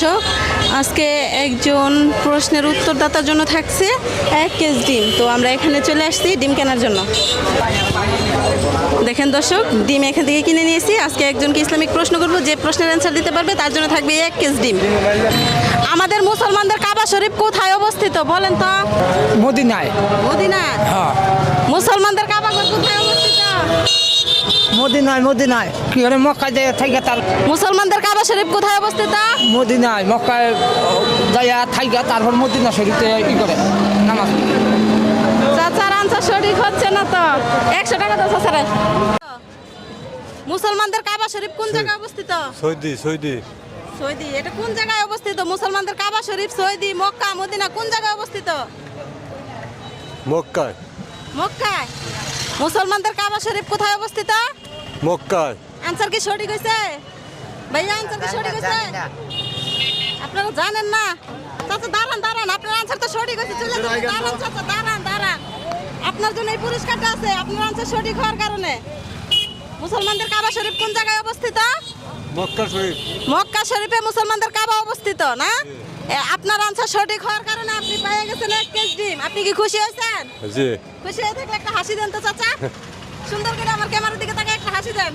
দর্শক, আজকে একজন প্রশ্নের উত্তরদাতার জন্য থাকছে 1 কেজি ডিম। তো আমরা এখানে চলে আসছি ডিম কেনার জন্য। দেখেন দর্শক, ডিম এখান থেকে কিনে নিয়েছি। আজকে একজনকে ইসলামিক প্রশ্ন করব, যে প্রশ্নের অ্যান্সার দিতে পারবে তার জন্য থাকবে 1 কেজি ডিম। আমাদের মুসলমানদের কাবা শরীফ কোথায় অবস্থিত বলেন তো? মদিনায়। মদিনায়? হ্যাঁ, মুসলমানদের কাবা ঘর কোথায় অবস্থিত? মদিনায়। মদিনায় কি করে মক্কা যায় থাইকা তার মুসলমানদের কাবা শরীফ কোথায় অবস্থিত? মদিনায় মক্কায় যাইয়া থাইকা তারপর মদিনা শরীফে ই করে নামাজ পড়ে। চাচার আনসার সঠিক হচ্ছে না তো। 100 টাকা দাও চাচারে। মুসলমানদের কাবা শরীফ কোন জায়গায় অবস্থিত? Saudi Saudi Saudi. এটা কোন জায়গায় অবস্থিত? মুসলমানদের কাবা শরীফ সৌদি, মক্কা, মদিনা কোন জায়গায় অবস্থিত? মক্কায় মক্কায়। মুসলমানদের কাবা শরীফ কোথায় অবস্থিত? মক্কায়। আনসার কি সঠিক হয়েছে ভাইয়া? আনসার কি সঠিক হয়েছে? আপনারা জানেন না? চাচা দাঁড়ান দাঁড়ান, আপনার আনসার তো সঠিক হয়েছে। চলে যান, দাঁড়ান চাচা, দাঁড়ান দাঁড়ান। আপনার জন্য এই পুরস্কারটা আছে, আপনার আনসার সঠিক হওয়ার কারণে। মুসলমানদের কাবা শরীফ কোন জায়গায় অবস্থিত? মক্কা শরীফ। মক্কা শরীফে মুসলমানদের কাবা অবস্থিত না? আপনার আনসার সঠিক হওয়ার কারণে আপনি পেয়ে গেছেন 1 কেজি ডিম। আপনি কি খুশি হয়েছেন? জি। খুশি হয়ে থাকলে একটা হাসি দেন তো চাচা। সুন্দর করে আমার ক্যামেরার দিকে তাকিয়ে একটা হাসি দেন।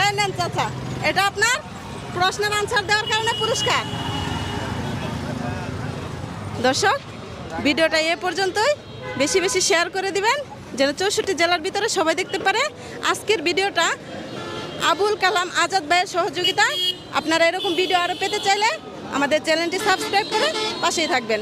এই নেন চাচা, এটা আপনার প্রশ্নের আনসার দেওয়ার কারণে পুরস্কার। দর্শক, ভিডিওটা এ পর্যন্তই। বেশি বেশি শেয়ার করে দিবেন যেন 64 জেলার ভিতরে সবাই দেখতে পারে। আজকের ভিডিওটা আবুল কালাম আজাদ ভাইয়ের সহযোগিতায়। আপনারা এরকম ভিডিও আরও পেতে চাইলে আমাদের চ্যানেলটি সাবস্ক্রাইব করে পাশেই থাকবেন।